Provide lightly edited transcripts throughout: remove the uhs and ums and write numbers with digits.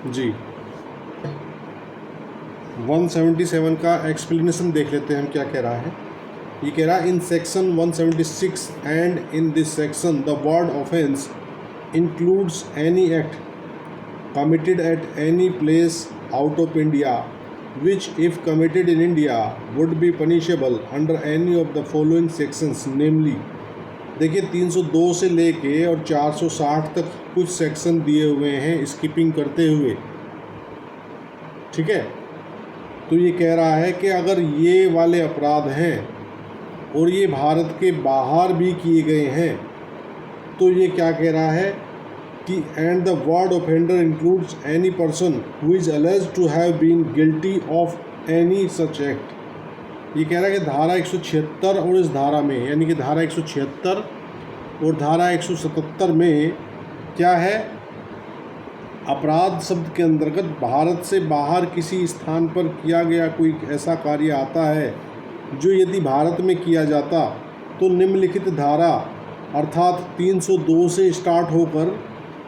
जी 177 का एक्सप्लेनेशन देख लेते हैं हम क्या कह रहा है। ये कह रहा है in section 176 and in this section the word offence includes any act committed at any place out of India which if committed in India would be punishable under any of the following sections namely। देखिए 302 से लेके और 460 तक कुछ section दिए हुए हैं skipping करते हुए, ठीक है। तो ये कह रहा है कि अगर ये वाले अपराध हैं और ये भारत के बाहर भी किए गए हैं तो ये क्या कह रहा है कि and the word offender includes any person who is alleged to have been guilty of any such act. ये कह रहा है कि धारा 176 और इस धारा में यानी कि धारा 176 और धारा 177 में क्या है, अपराध शब्द के अंतर्गत भारत से बाहर किसी स्थान पर किया गया कोई ऐसा कार्य आता है जो यदि भारत में किया जाता तो निम्नलिखित धारा अर्थात 302 से स्टार्ट होकर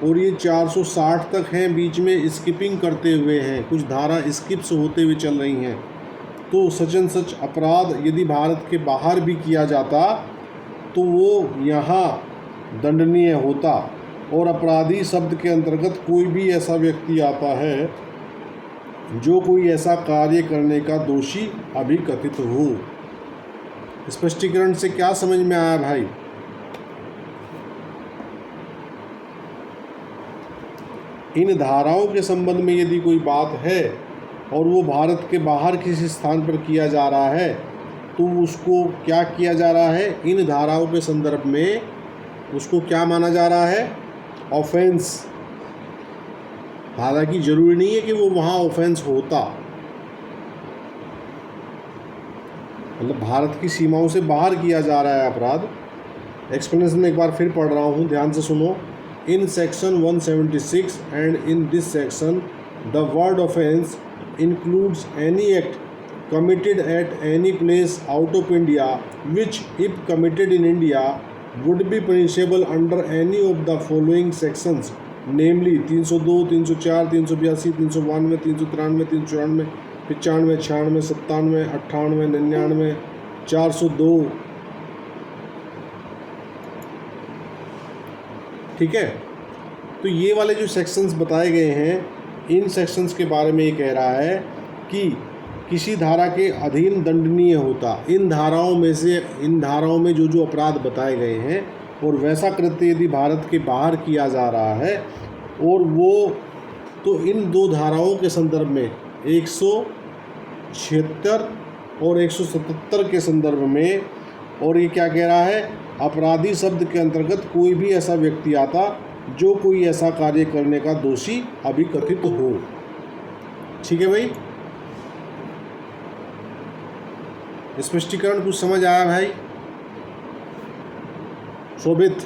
और ये 460 तक हैं, बीच में स्किपिंग करते हुए हैं, कुछ धारा स्किप्स होते हुए चल रही हैं। तो सच एंड सच अपराध यदि भारत के बाहर भी किया जाता तो वो यहाँ दंडनीय होता और अपराधी शब्द के अंतर्गत कोई भी ऐसा व्यक्ति आता है जो कोई ऐसा कार्य करने का दोषी अभिकथित हो। स्पष्टीकरण से क्या समझ में आया भाई? इन धाराओं के संबंध में यदि कोई बात है और वो भारत के बाहर किसी स्थान पर किया जा रहा है तो उसको क्या किया जा रहा है, इन धाराओं के संदर्भ में उसको क्या माना जा रहा है, ऑफेंस। हालांकि जरूरी नहीं है कि वो वहाँ ऑफेंस होता, मतलब भारत की सीमाओं से बाहर किया जा रहा है अपराध। एक्सप्लेनेशन एक बार फिर पढ़ रहा हूँ, ध्यान से सुनो। In section 176 and in this section the word offence includes any act committed at any place out of India which if committed in India would be punishable under any of the following sections namely 302, 304, 382, 392, 393, 394, 95, 96, 97, 98, 99, 402, ठीक है। तो ये वाले जो sections बताए गए हैं इन sections के बारे में ये कह रहा है कि किसी धारा के अधीन दंडनीय होता। इन धाराओं में जो अपराध बताए गए हैं और वैसा कृत्य यदि भारत के बाहर किया जा रहा है और वो तो इन दो धाराओं के संदर्भ में 176 और 177 के संदर्भ में, और ये क्या कह रहा है, अपराधी शब्द के अंतर्गत कोई भी ऐसा व्यक्ति आता जो कोई ऐसा कार्य करने का दोषी अभिकथित हो। ठीक है भाई, स्पष्टीकरण कुछ समझ आया भाई? शोभित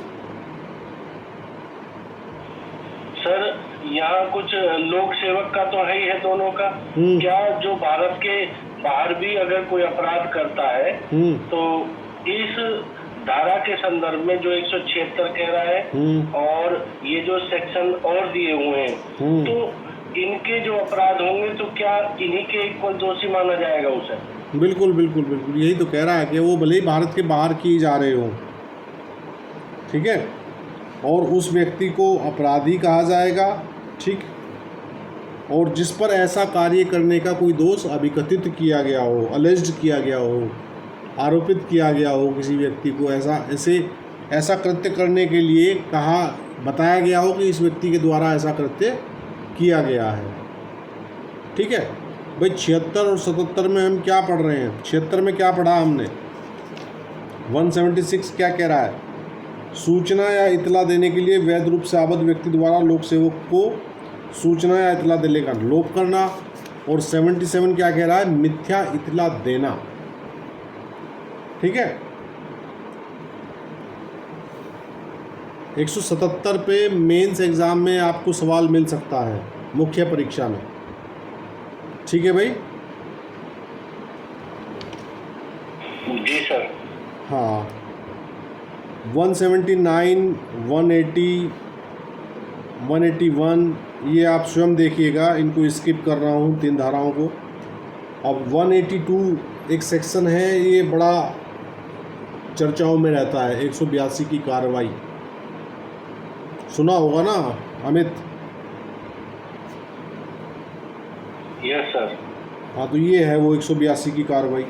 सर, यहाँ कुछ लोक सेवक का तो है ही है दोनों का। क्या जो भारत के बाहर भी अगर कोई अपराध करता है तो इस धारा के संदर्भ में जो 176 कह रहा है और ये जो सेक्शन और दिए हुए हैं तो इनके जो अपराध होंगे तो क्या इन्हीं के इक्वल दोषी माना जाएगा उसे? बिल्कुल बिल्कुल बिल्कुल, यही तो कह रहा है कि वो भले ही भारत के बाहर किए जा रहे हो, ठीक है, और उस व्यक्ति को अपराधी कहा जाएगा, ठीक, और जिस पर ऐसा कार्य करने का कोई दोष अभिकथित किया गया हो, अलेज्ड किया गया हो, आरोपित किया गया हो, किसी व्यक्ति को ऐसा कृत्य करने के लिए बताया गया हो कि इस व्यक्ति के द्वारा ऐसा कृत्य किया गया है। ठीक है भाई, 76 और 77 में हम क्या पढ़ रहे हैं? 76 में क्या पढ़ा हमने? 176 क्या कह रहा है? सूचना या इतला देने के लिए वैध रूप से आबद्ध व्यक्ति द्वारा लोक सेवक को सूचना या इतला देने का लोप करना। और 77 क्या कह रहा है? मिथ्या इतला देना। ठीक है, 177 पे मेंस एग्ज़ाम में आपको सवाल मिल सकता है, मुख्य परीक्षा में। ठीक है भाई? जी सर। हाँ, 179, 180, 181, ये आप स्वयं देखिएगा, इनको स्किप कर रहा हूँ 3 धाराओं को। अब 182 एक सेक्शन है, ये बड़ा चर्चाओं में रहता है, 182 की कार्रवाई सुना होगा ना अमित? Yes sir. हाँ, तो ये है वो 182 की कार्रवाई।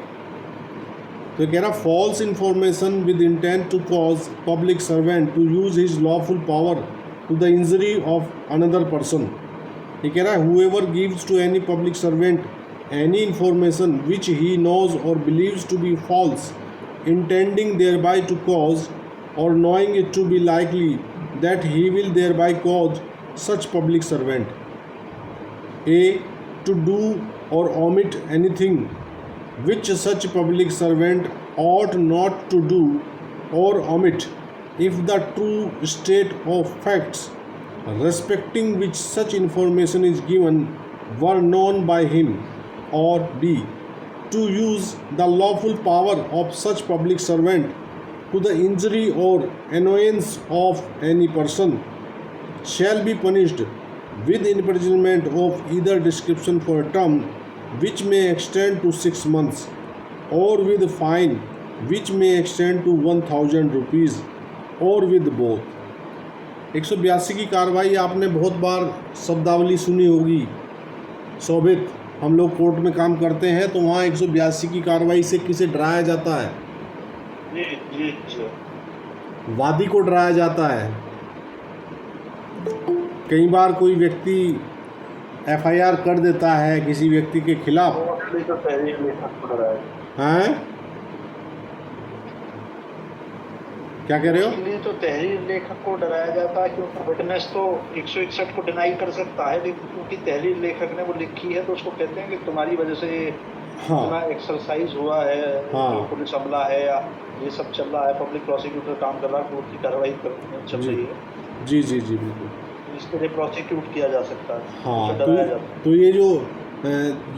तो ये कह रहा false information with intent to cause public servant to use his lawful power to the injury of another person. ये कह रहा है whoever gives to any public servant any information which he knows or believes to be false, intending thereby to cause or knowing it to be likely that he will thereby cause such public servant A to do or omit anything which such public servant ought not to do or omit, if the true state of facts respecting which such information is given were known by him, or B to use the lawful power of such public servant to the injury or annoyance of any person, shall be punished with imprisonment of either description for a term which may extend to 6 months, or with fine which may extend to 1000 rupees, or with both। 182 की कार्रवाई आपने बहुत बार शब्दावली सुनी होगी शोभित। हम लोग court में काम करते हैं तो वहाँ 182 की कार्रवाई से किसे डराया जाता है? जी जी जी। वादी को डराया जाता है। कई बार कोई व्यक्ति एफआईआर कर देता है किसी व्यक्ति के खिलाफ। हैं? क्या कह रहे हो? इसलिए तो तहरीर लेखक को डराया जाता है, क्योंकि विटनेस तो 161 को डिनाई कर सकता है, लेकिन क्योंकि तहरीर लेखक ने वो लिखी है तो उसको कहते हैं कि तुम्हारी वजह से इतना एक्सरसाइज हुआ है, तो पुलिस हमला है या ये सब चल रहा है, पब्लिक प्रोसिक्यूटर काम कर रहा है, कोर्ट की कार्रवाई चल रही है। जी जी जी बिल्कुल, इसके लिए प्रोसिक्यूट किया जा सकता है। हाँ, तो ये जो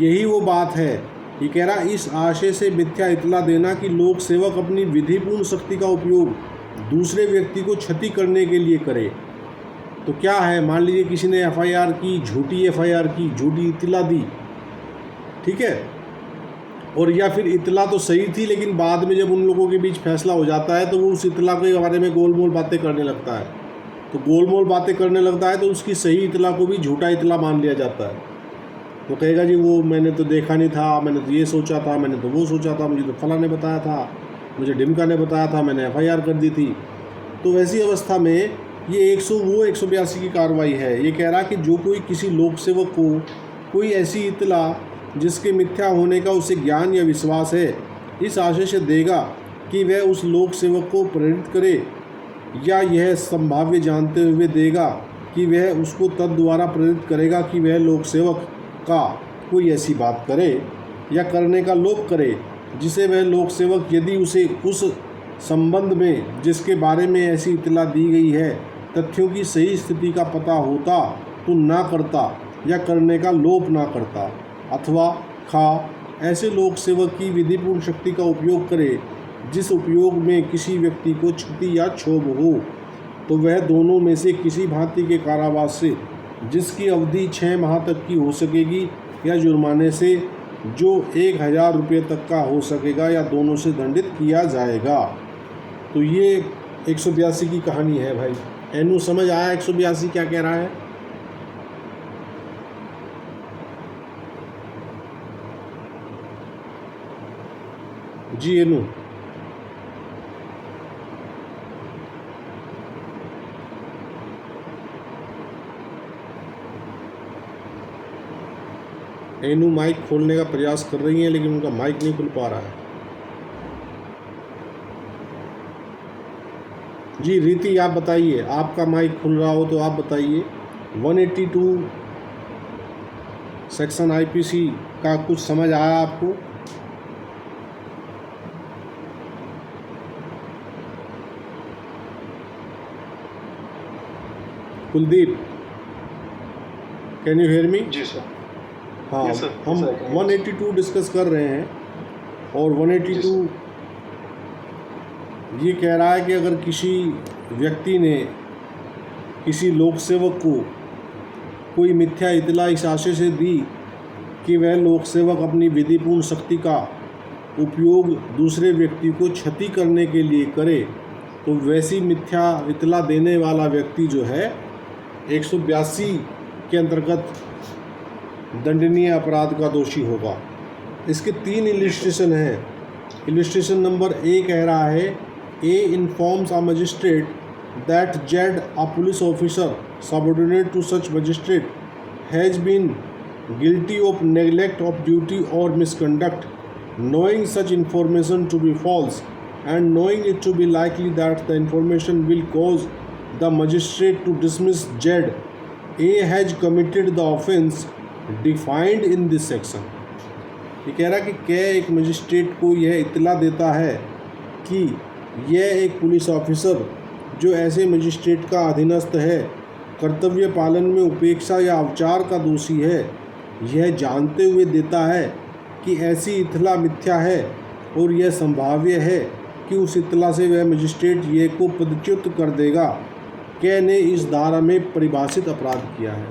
यही वो बात है। ये कह रहा इस आशय से मिथ्या इतला देना कि लोक सेवक अपनी विधिपूर्ण शक्ति का उपयोग दूसरे व्यक्ति को क्षति करने के लिए करे। तो क्या है, मान लीजिए किसी ने एफआईआर की, झूठी एफआईआर की, झूठी इतला दी, ठीक है, और या फिर इतला तो सही थी लेकिन बाद में जब उन लोगों के बीच फैसला हो जाता है तो वो उस इतला के बारे में गोलमोल बातें करने लगता है। तो गोलमोल बातें करने लगता है तो उसकी सही इतला को भी झूठा इतला मान लिया जाता है। वो कहेगा जी वो मैंने तो देखा नहीं था, मैंने तो ये सोचा था, मैंने तो वो सोचा था, मुझे तो फला ने बताया था, मुझे ढिमका ने बताया था, मैंने एफआईआर कर दी थी। तो वैसी अवस्था में ये 182 की कार्रवाई है। ये कह रहा कि जो कोई किसी लोक सेवक को कोई ऐसी इतला जिसके मिथ्या होने का उसे ज्ञान या विश्वास है, इस आशय से देगा कि वह उस लोक सेवक को प्रेरित करे, या यह संभाव्य जानते हुए देगा कि वह उसको तद द्वारा प्रेरित करेगा कि वह लोक सेवक का कोई ऐसी बात करे या करने का लोभ करे जिसे वह लोक सेवक यदि उसे उस संबंध में जिसके बारे में ऐसी इतला दी गई है तथ्यों की सही स्थिति का पता होता तो ना करता या करने का लोभ ना करता, अथवा ऐसे लोक सेवक की विधिपूर्ण शक्ति का उपयोग करे जिस उपयोग में किसी व्यक्ति को क्षति या क्षोभ हो, तो वह दोनों में से किसी भांति के कारावास से जिसकी अवधि 6 माह तक की हो सकेगी या जुर्माने से जो 1000 रुपये तक का हो सकेगा या दोनों से दंडित किया जाएगा। तो ये 182 की कहानी है भाई। एनू समझ आया 182 क्या कह रहा है? जी एनू, एनू माइक खोलने का प्रयास कर रही हैं लेकिन उनका माइक नहीं खुल पा रहा है। जी रीति आप बताइए, आपका माइक खुल रहा हो तो आप बताइए। 182 सेक्शन आईपीसी का कुछ समझ आया आपको? Kuldeep, can you hear me? जी सर। हाँ, Yes, sir. हम Yes, sir. 182 डिस्कस कर रहे हैं और 182 ये कह रहा है कि अगर किसी व्यक्ति ने किसी लोक सेवक को कोई मिथ्या इतला इस आशय से दी कि वह लोक सेवक अपनी विधिपूर्ण शक्ति का उपयोग दूसरे व्यक्ति को क्षति करने के लिए करे, तो वैसी मिथ्या इतला देने वाला व्यक्ति जो है 182 के अंतर्गत दंडनीय अपराध का दोषी होगा। इसके 3 इलिस्ट्रेशन हैं। इलिस्ट्रेशन नंबर A कह रहा है, A informs a magistrate that Z a police officer subordinate to such magistrate has been guilty of neglect of duty और misconduct, knowing such information to be false and knowing it to be likely that the information will cause the magistrate to dismiss Z, A has committed the offence defined in this section। ये कह रहा कि क्या एक magistrate को यह इतला देता है कि यह एक पुलिस ऑफिसर जो ऐसे मजिस्ट्रेट का अधीनस्थ है, कर्तव्य पालन में उपेक्षा या अवचार का दोषी है, यह जानते हुए देता है कि ऐसी इतला मिथ्या है और यह संभाव्य है कि उस इतला से वह मजिस्ट्रेट ये को पदच्युत कर देगा, कै ने इस धारा में परिभाषित अपराध किया है।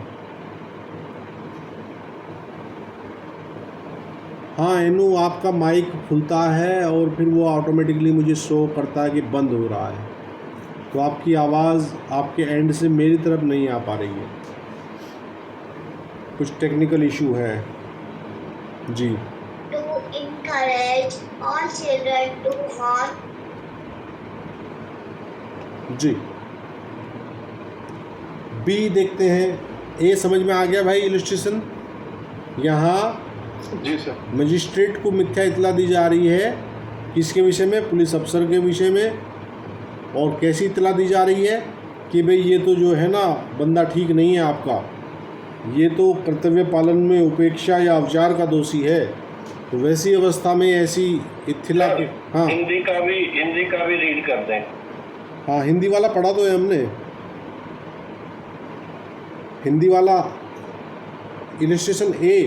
हाँ एनू, आपका माइक खुलता है और फिर वो ऑटोमेटिकली मुझे शो करता है कि बंद हो रहा है, तो आपकी आवाज़ आपके एंड से मेरी तरफ नहीं आ पा रही है, कुछ टेक्निकल इशू है जी। To encourage all children to honor जी। बी देखते हैं। ए समझ में आ गया भाई इलस्ट्रेशन? यहाँ जी सर। मजिस्ट्रेट को मिथ्या इतला दी जा रही है, किसके विषय में? पुलिस अफसर के विषय में। और कैसी इतला दी जा रही है कि भाई ये तो जो है ना बंदा ठीक नहीं है आपका, ये तो कर्तव्य पालन में उपेक्षा या अवचार का दोषी है, तो वैसी अवस्था में ऐसी इत्थिला। हाँ हिंदी का भी रीड कर दें। हाँ हिंदी वाला पढ़ा तो है हमने, हिंदी वाला इलस्ट्रेशन ए।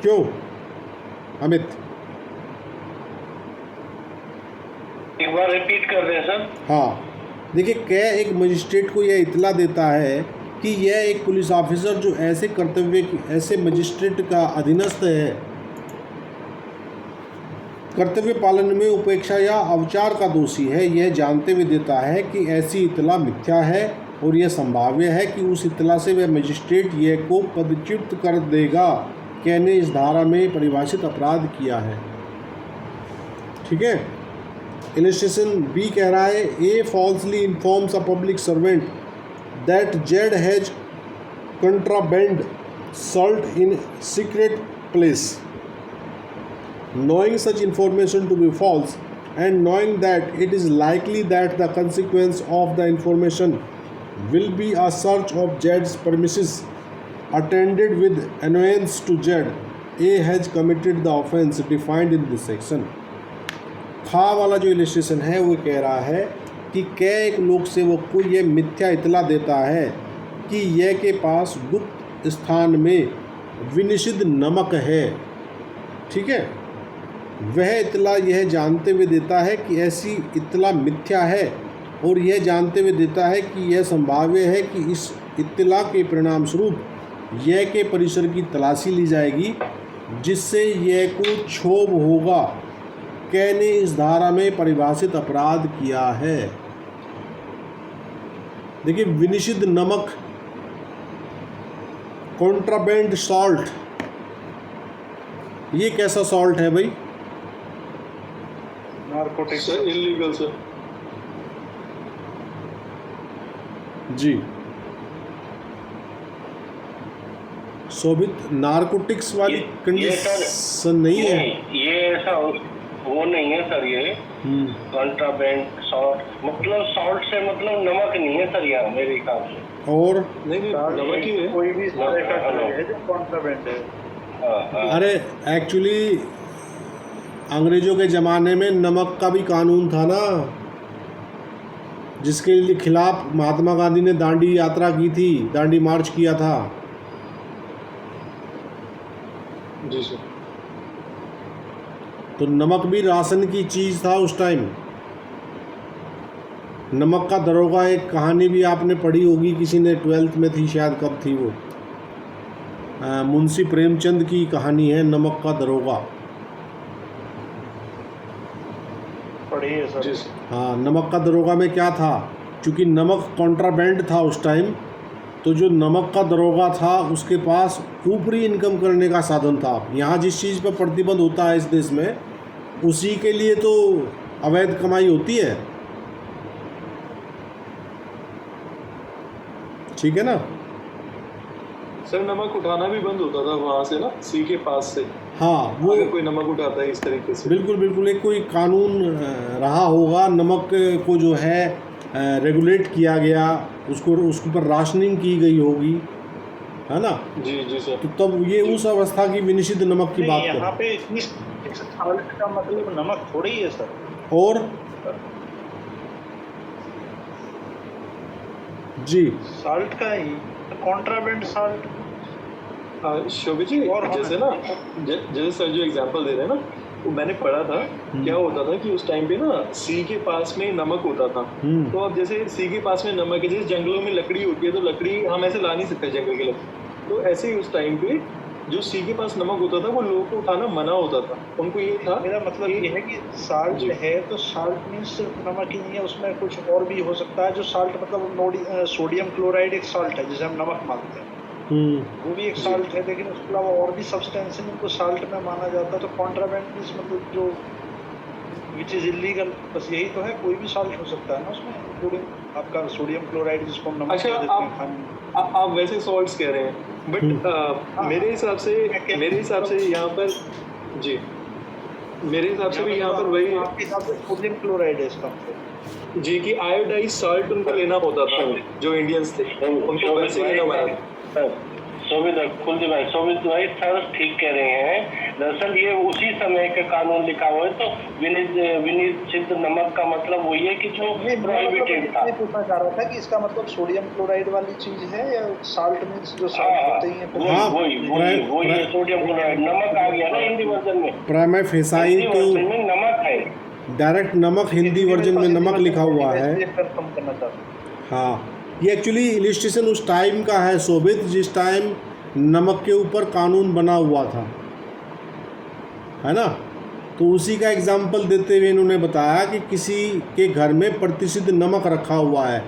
क्यों अमित? एक बार रिपीट कर दें सर। हाँ देखिए, क्या एक मजिस्ट्रेट को यह इतला देता है कि यह एक पुलिस ऑफिसर जो ऐसे मजिस्ट्रेट का अधीनस्थ है, कर्तव्य पालन में उपेक्षा या अवचार का दोषी है, यह जानते हुए देता है कि ऐसी इतला मिथ्या है और यह संभाव्य है कि उस इतला से वह मजिस्ट्रेट यह को पदच्युत कर देगा, कहने इस धारा में परिभाषित अपराध किया है। ठीक है। इलस्ट्रेशन बी कह रहा है, A falsely informs a public servant that Z has contraband salt in secret place, knowing such information to be false and knowing that it is likely that the consequence of the information will be a search of Z's premises attended with annoyance to Z, A has committed the offence defined in this section। खा वाला जो illustration है वो कह रहा है कि क्या एक लोक सेवक को यह मिथ्या इतला देता है कि यह के पास गुप्त स्थान में विनिषिद्ध नमक है। ठीक है। वह इतला यह जानते हुए देता है कि ऐसी इतला मिथ्या है और यह जानते हुए देता है कि यह संभाव्य है कि इस इतला के परिणाम स्वरूप यह के परिसर की तलाशी ली जाएगी, जिससे यह को क्षोभ होगा, कहने इस धारा में परिभाषित अपराध किया है। देखिए, विनिषिद्ध नमक, कॉन्ट्राबैंड सॉल्ट, ये कैसा सॉल्ट है भाई? Narcotics sir, illegal sir. जी शोभित, नारकोटिक्स वाली कंडीशन नहीं है ये ऐसा वो नहीं है सर। ये कॉन्ट्राबैंड सॉल्ट मतलब सॉल्ट से मतलब नमक नहीं है सर यहाँ मेरे हिसाब से। और नहीं नमक ही है, कोई भी ऐसा है जो कॉन्ट्राबैंड है। अरे एक्चुअली अंग्रेजों के ज़माने में नमक का भी कानून था ना, जिसके लिए खिलाफ महात्मा गांधी ने दांडी यात्रा की थी, दांडी मार्च किया था। जी सर। तो नमक भी राशन की चीज़ था उस टाइम। नमक का दरोगा एक कहानी भी आपने पढ़ी होगी, किसी ने 12th में थी शायद, कब थी वो, मुंशी प्रेमचंद की कहानी है नमक का दरोगा। पढ़ी है सर। हाँ, नमक का दरोगा में क्या था, चूँकि नमक कॉन्ट्राबैंड था उस टाइम, तो जो नमक का दरोगा था उसके पास ऊपरी इनकम करने का साधन था। यहाँ जिस चीज़ पर प्रतिबंध होता है इस देश में, उसी के लिए तो अवैध कमाई होती है, ठीक है ना। सर नमक उठाना भी बंद होता था वहाँ से ना, सी के पास से। हाँ, वो अगर कोई नमक उठाता है इस तरीके से, बिल्कुल बिल्कुल एक कोई कानून रहा होगा, नमक को जो है रेगुलेट किया गया, उसको उसके ऊपर राशनिंग की गई होगी, है ना। जी जी सर। तो तब ये उस अवस्था की विनिषिद्ध नमक की बात यहाँ कर, पे इतनी साल्ट का मतलब नमक थोड़ी है सर। और जी साल्ट का ही कॉन्ट्राबैंड साल्ट। शोभित जी, और जैसे ना जैसे सर जो एग्जांपल दे रहे हैं ना, वो मैंने पढ़ा था। क्या होता था कि उस टाइम पे ना सी के पास में नमक होता था। तो अब जैसे सी के पास में नमक है, जैसे जंगलों में लकड़ी होती है, तो लकड़ी हम ऐसे ला नहीं सकते जंगल के लकड़ी, तो ऐसे ही उस टाइम पे जो सी के पास नमक होता था वो लोगों को उठाना मना होता था। उनको ये था, मेरा मतलब ये है कि साल्ट है तो साल्ट मीन्स सिर्फ नमक ही नहीं है, उसमें कुछ और भी हो सकता है। जो साल्ट मतलब सोडियम क्लोराइड एक साल्ट है जिसे हम नमक मानते हैं, वो भी एक साल्ट है, लेकिन उसके अलावा और भी सब्सटेंस है जिनको साल्ट में माना जाता है। तो कॉन्ट्राबैंड मीन्स मतलब जो विच इज इलीगल, बस यही तो है। कोई भी साल्ट हो सकता है ना उसमें, इंक्लूडिंग आपका सोडियम क्लोराइड जिसको हम नमक अच्छा, कहते हैं खाने। आप वैसे सॉल्ट्स कह रहे हैं, बट मेरे हिसाब से यहाँ पर जी, मेरे हिसाब से भी यहाँ पर वही आपके हिसाब से सोडियम क्लोराइड है इसका मतलब। जी, कि आयोडाइज साल्ट उनको लेना होता था, जो इंडियंस थे उनको वैसे लेना पड़ा। शोभित भाई सर ठीक कह रहे हैं। दरअसल ये उसी समय का कानून लिखा हुआ है, तो विनिषिद्ध नमक का मतलब वही है कि जो प्रोहिबिटेड था। मैं पूछना चाह रहा था कि इसका मतलब सोडियम क्लोराइड वाली चीज है या साल्ट मींस जो साल्ट होते ही हैं। हाँ, वही सोडियम क्लोराइड नमक आ गया ना हिंदी वर्जन में। प्राइमरी फेसाई तो नमक है, डायरेक्ट नमक हिंदी वर्जन में नमक लिखा हुआ है। कंफर्म करना चाहता हूं। हाँ, ये एक्चुअली इलिस्ट्रेशन उस टाइम का है शोभित, जिस टाइम नमक के ऊपर कानून बना हुआ था, है ना। तो उसी का एग्जाम्पल देते हुए इन्होंने बताया कि किसी के घर में प्रतिष्ठित नमक रखा हुआ है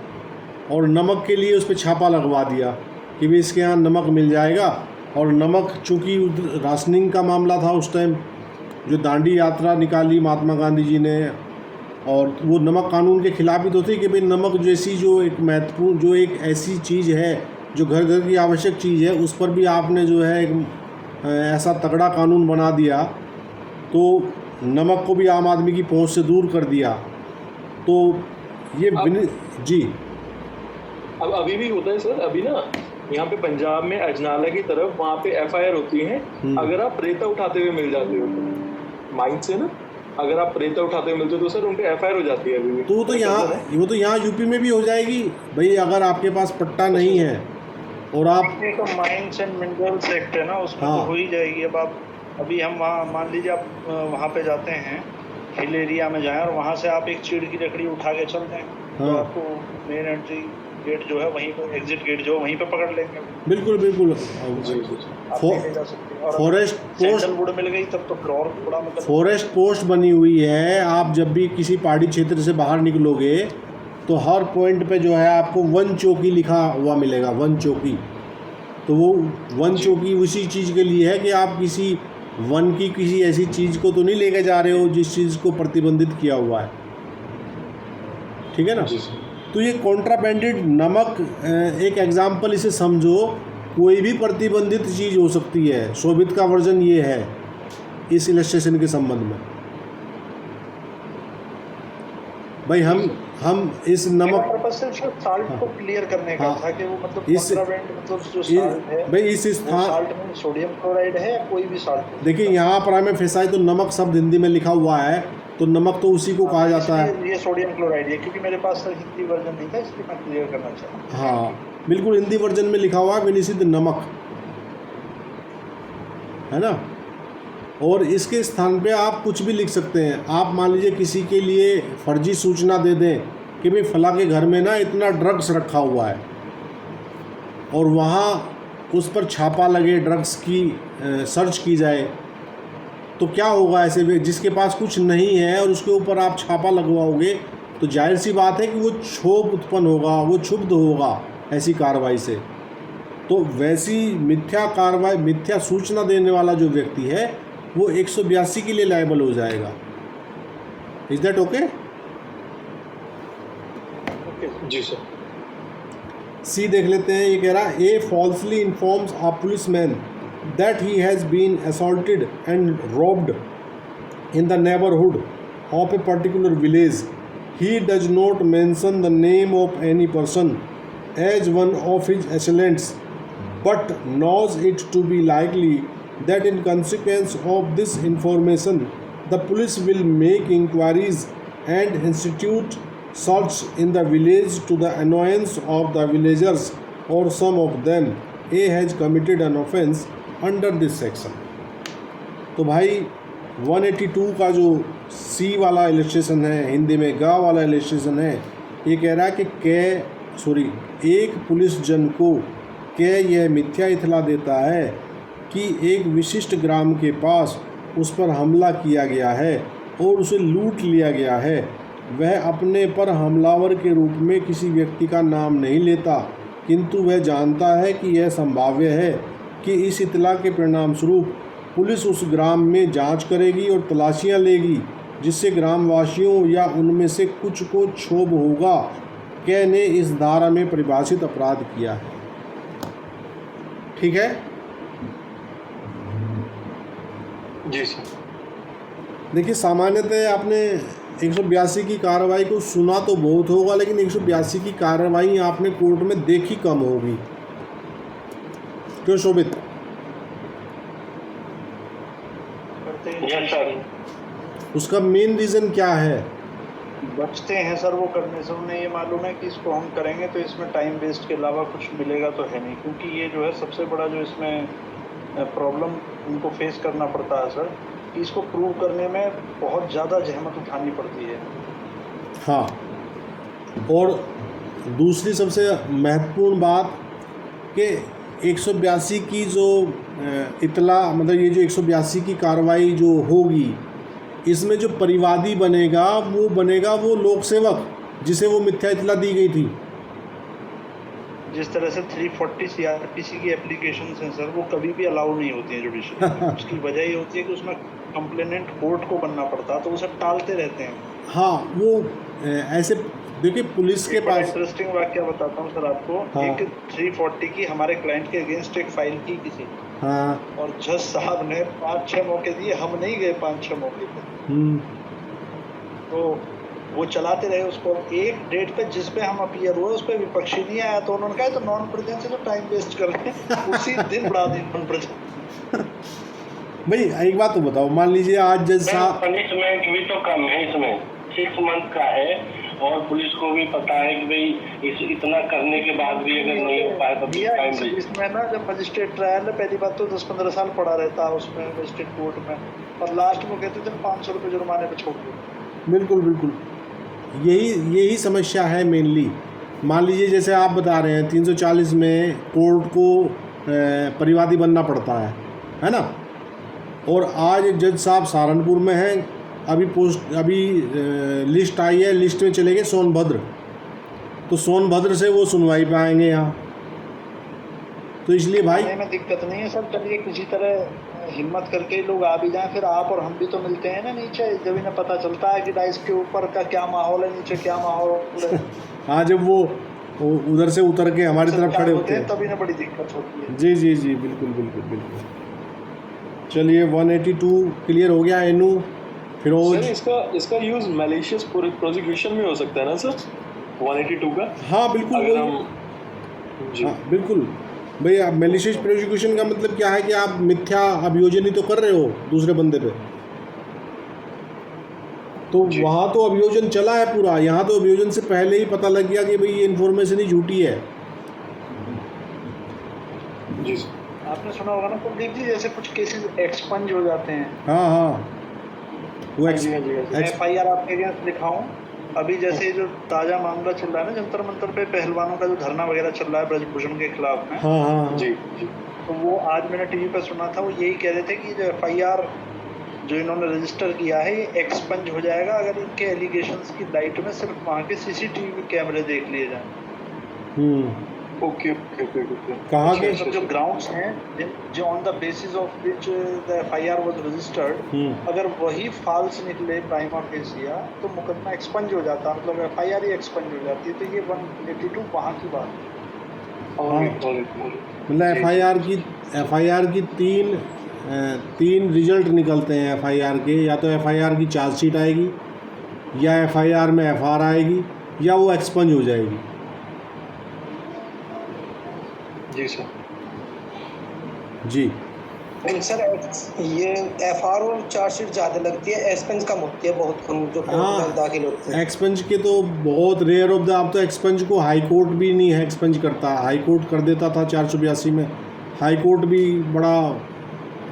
और नमक के लिए उस पर छापा लगवा दिया कि भाई इसके यहाँ नमक मिल जाएगा। और नमक चूँकि राशनिंग का मामला था उस टाइम, जो दांडी यात्रा निकाली महात्मा गांधी जी ने, और वो नमक कानून के खिलाफ ही तो थी कि भाई नमक जैसी जो एक महत्वपूर्ण, जो एक ऐसी चीज़ है जो घर घर की आवश्यक चीज़ है, उस पर भी आपने जो है एक ऐसा तगड़ा कानून बना दिया, तो नमक को भी आम आदमी की पहुंच से दूर कर दिया। तो ये जी, अब अभी भी होता है सर। अभी ना यहाँ पे पंजाब में अजनाला की तरफ वहाँ पे FIR होती है, अगर आप रेता उठाते हुए मिल जाते हो माइंड से ना, अगर आप रेता उठाते हुए मिलते हो तो सर उन पे FIR हो जाती है अभी भी। तो वो तो यहाँ यूपी में भी हो जाएगी भाई, अगर आपके पास पट्टा नहीं है और आप तो माइंस एंड मिनरल्स एक्ट है ना, उसमें तो हो ही जाएगी। अब आप अभी हम वहाँ मान लीजिए आप वहाँ पे जाते हैं, हिल एरिया में जाएं और वहाँ से आप एक चीड़ की लकड़ी उठा के चलते हैं, तो आपको मेन एंट्री गेट जो है वहीं पर, एग्जिट गेट जो है वहीं पे पकड़ लेंगे। बिल्कुल बिल्कुल। फॉरेस्ट पोस्ट वुड मिल गई तब तो फिर और थोड़ा मतलब फॉरेस्ट पोस्ट बनी हुई है। आप जब भी किसी पहाड़ी क्षेत्र से बाहर निकलोगे तो हर पॉइंट पे जो है आपको वन चौकी लिखा हुआ मिलेगा, वन चौकी। तो वो वन चौकी उसी चीज़ के लिए है कि आप किसी वन की किसी ऐसी चीज़ को तो नहीं लेके जा रहे हो जिस चीज़ को प्रतिबंधित किया हुआ है, ठीक है ना। तो ये कॉन्ट्राबैंडेड नमक एक एग्जाम्पल, इसे समझो, कोई भी प्रतिबंधित चीज़ हो सकती है। शोभित का वर्जन ये है इस इलस्ट्रेशन के संबंध में। भाई हम इस नमक साल्ट को क्लियर करने का था कि वो मतलब कॉन्ट्राबैंड मतलब जो साल्ट है भाई इस स्थान साल्ट में सोडियम क्लोराइड है या कोई भी साल्ट। देखिए यहाँ प्राइमरी फेसाई तो नमक शब्द हिंदी में लिखा हुआ है, तो नमक तो उसी को कहा जाता है। ये सोडियम क्लोराइड है, क्योंकि मेरे पास सर हिंदी वर्जन नहीं था इसलिए मैं क्लियर करना चाहता हूँ। हाँ बिल्कुल, हिंदी वर्जन में लिखा हुआ है विनिषिद्ध नमक, है ना। और इसके स्थान पे आप कुछ भी लिख सकते हैं। आप मान लीजिए किसी के लिए फर्जी सूचना दे दें कि भाई फला के घर में ना इतना ड्रग्स रखा हुआ है और वहाँ उस पर छापा लगे, ड्रग्स की सर्च की जाए, तो क्या होगा ऐसे में जिसके पास कुछ नहीं है और उसके ऊपर आप छापा लगवाओगे तो जाहिर सी बात है कि वो क्षोभ उत्पन्न होगा, वो क्षुब्ध होगा ऐसी कार्रवाई से। तो वैसी मिथ्या कार्रवाई, मिथ्या सूचना देने वाला जो व्यक्ति है वो 182 के लिए लायबल हो जाएगा। Is that okay? जी सर। सी देख लेते हैं, ये कह रहा है A falsely informs a policeman that he has been assaulted and robbed in the neighbourhood of a particular village. He does not mention the name of any person as one of his assailants, but knows it to be likely that in consequence of this information, the police will make inquiries and institute search in the village to the annoyance of the villagers or some of them. A has committed an offence under this section. तो भाई 182 का जो सी वाला illustration है, हिंदी में गा वाला illustration है, ये कह रहा है कि एक पुलिस जन को यह मिथ्या इत्तला देता है कि एक विशिष्ट ग्राम के पास उस पर हमला किया गया है और उसे लूट लिया गया है। वह अपने पर हमलावर के रूप में किसी व्यक्ति का नाम नहीं लेता, किंतु वह जानता है कि यह संभाव्य है कि इस इत्तला के परिणाम स्वरूप पुलिस उस ग्राम में जांच करेगी और तलाशियां लेगी, जिससे ग्रामवासियों या उनमें से कुछ को क्षोभ होगा। कै ने इस धारा में परिभाषित अपराध किया है। ठीक है जी सर। देखिए, सामान्यतः आपने 182 की कार्रवाई को सुना तो बहुत होगा, लेकिन 182 की कार्रवाई आपने कोर्ट में देखी कम होगी। क्यों शोभित? Yes sir. उसका मेन रीज़न क्या है? बचते हैं सर वो करने से। उन्हें ये मालूम है कि इसको हम करेंगे तो इसमें टाइम वेस्ट के अलावा कुछ मिलेगा तो है नहीं, क्योंकि ये जो है सबसे बड़ा जो इसमें प्रॉब्लम उनको फेस करना पड़ता है सर, कि इसको प्रूव करने में बहुत ज़्यादा जहमत उठानी पड़ती है। हाँ, और दूसरी सबसे महत्वपूर्ण बात कि 182 की जो इत्तला, मतलब ये जो 182 की कार्रवाई जो होगी, इसमें जो परिवादी बनेगा वो लोक सेवक जिसे वो मिथ्या इत्तला दी गई थी। जिस तरह से 340 CRPC की एप्लीकेशंस हैं सर, वो कभी भी अलाउ नहीं होती हैं जुडिशरी में। उसकी वजह ये होती है कि उसमें कंप्लेनेंट कोर्ट को बनना पड़ता है, तो उसे टालते रहते हैं। हाँ, वो ऐसे देखिए पुलिस के पास इंटरेस्टिंग वाक्य बताता हूँ सर आपको। हाँ। एक 340 की हमारे क्लाइंट के अगेंस्ट एक फाइल की किसी, हाँ, और जज साहब ने 5-6 मौके दिए, हम नहीं गए 5-6 मौके पे। तो वो चलाते रहे उसको। एक डेट पे जिस पे हम अपीयर हुए उस पे विपक्षी नहीं आया, तो उन्होंने कहा तो नॉन प्रेजेंट से तो टाइम वेस्ट कर रहे हैं। उसी दिन बढ़ा दी नॉन प्रेजेंट। भाई एक बात तो बताओ, मान लीजिए आज जज साहब, पनिशमेंट भी तो कम है इसमें, 6 मंथ का है, और पुलिस को भी पता है कि भाई इतना करने के बाद भी अगर नहीं हो पाए तो टाइम लगेगा। इसमें ना जब मजिस्ट्रेट ट्रायल है, पहली बात तो 10-15 साल पड़ा रहता है उसमें मजिस्ट्रेट कोर्ट में, और लास्ट में कहते थे 500 रुपये जुर्माने पे छोड़ दो। बिल्कुल बिल्कुल, यही समस्या है मेनली। मान लीजिए जैसे आप बता रहे हैं 340 में कोर्ट को परिवादी बनना पड़ता है ना, और आज जज साहब सहारनपुर में हैं, अभी लिस्ट आई है, लिस्ट में चले गए सोनभद्र, तो सोनभद्र से वो सुनवाई पे आएंगे यहाँ। तो इसलिए भाई में दिक्कत नहीं है सर, चलिए किसी तरह हिम्मत करके लोग आ भी जाएं, फिर आप और हम भी तो मिलते हैं ना नीचे, जब इन्हें पता चलता है कि डाइस के ऊपर का क्या माहौल है, नीचे क्या माहौल है। हाँ, जब वो उधर से उतर के हमारी तरफ खड़े होते हैं तब इन्हें बड़ी दिक्कत होती है। जी जी जी, बिल्कुल बिल्कुल बिल्कुल। चलिए 182 क्लियर हो गया। एनू फिरोज, इसका यूज मैलिशियस प्रोसिक्यूशन में हो सकता है ना सर 182 का? हाँ बिल्कुल, अगर हम जी हाँ बिल्कुल भाई। आप मैलिशियस प्रोसिक्यूशन का मतलब क्या है कि आप मिथ्या अभियोजन ही तो कर रहे हो दूसरे बंदे पे, तो वहाँ तो अभियोजन चला है पूरा, यहाँ तो अभियोजन से पहले ही पता लग गया कि भाई ये इन्फॉर्मेशन ही झूठी है। जी आपने सुना होगा ना कुलदीप जी, जैसे कुछ केसेस एक्सपंज हो जाते हैं। हाँ हाँ, वो FIR आपके अगेंस्ट लिखाऊं अभी जैसे जो ताजा मामला चल रहा है ना जंतर मंतर पे पहलवानों का जो धरना वगैरह चल रहा है ब्रजभूषण के खिलाफ में, हाँ हाँ हाँ। जी जी। तो वो आज मैंने टीवी पर सुना था, वो यही कह रहे थे कि जो एफआईआर जो इन्होंने रजिस्टर किया है ये एक्सपंज हो जाएगा अगर इनके एलिगेशंस की लाइट में सिर्फ वहाँ के सीसीटीवी कैमरे देख लिए जाएं। Okay okay okay okay. कहाँ के? मतलब जो ग्राउंड्स हैं जो on the basis of which the FIR was registered, अगर वही फॉल्स निकले प्राइमा फेसिया तो मुकदमा एक्सपंज हो जाता, मतलब एफआईआर ही एक्सपंज हो जाती है। तो ये 182 वहाँ की बात है। मतलब एफआईआर की तीन रिजल्ट निकलते हैं एफआईआर के, या तो एफआईआर की चार्जशीट आएगी, या एफआईआर में एफआर आएगी, या वो एक्सपंज हो जाएगी। जी सर। जी सर ये एफआर और चार्जशीट ज़्यादा लगती है, एक्सपेंस कम होती है बहुत कम जो कोर्ट में दाखिल होते हैं। एक्सपंज के तो बहुत रेयर ऑफ द, अब तो एक्सपंज को हाई कोर्ट भी नहीं है एक्सपंज करता, हाई कोर्ट कर देता था 482 में, हाई कोर्ट भी बड़ा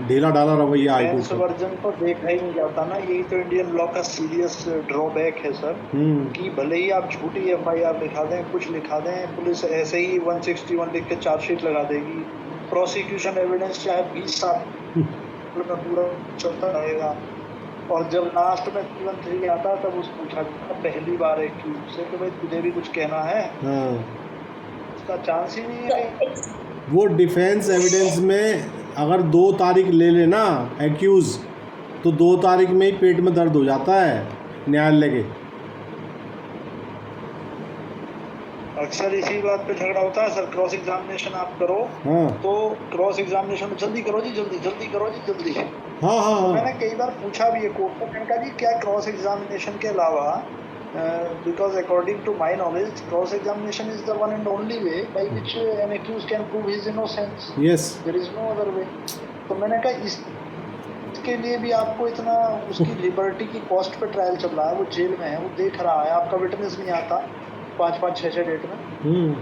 ढीला ढाला रवैया हाई कोर्ट का। वर्जन तो देखा ही नहीं जाता ना, यही तो इंडियन लॉ का सीरियस ड्रॉबैक है सर, कि भले ही आप झूठी एफआईआर लिखा दें, कुछ लिखा दें, पुलिस ऐसे ही 161 लिख के चार्जशीट लगा देगी, प्रोसिक्यूशन एविडेंस चाहे 20 साल में पूरा चलता रहेगा, और जब लास्ट में 3 आता तब उसको पूछा पहली बार एक से कि भाई तुझे भी कुछ कहना है, उसका चांस ही नहीं है। वो डिफेंस एविडेंस में अगर 2 तारीख ले लेना एक्यूज़, तो 2 तारीख में ही पेट में दर्द हो जाता है न्यायालय के। अक्सर इसी बात पे झगड़ा होता है सर, क्रॉस एग्जामिनेशन आप करो तो क्रॉस एग्जामिनेशन में जल्दी करो जी, जल्दी करो जी, जल्दी। तो मैंने कई बार पूछा भी है कोर्ट में, मैंने कहा जी क्या क्रॉस एग्जामिनेशन के अलावा, because according to my knowledge cross examination is the one and only way by which an accused can prove his innocence. Yes. There is no other way. तो मैंने कहा इसके लिए भी आपको इतना उसकी लिबर्टी की कॉस्ट पे ट्रायल चल रहा है, वो जेल में है, वो देख रहा है, आपका विटनेस नहीं आता 5-5, 6-6 डेट में।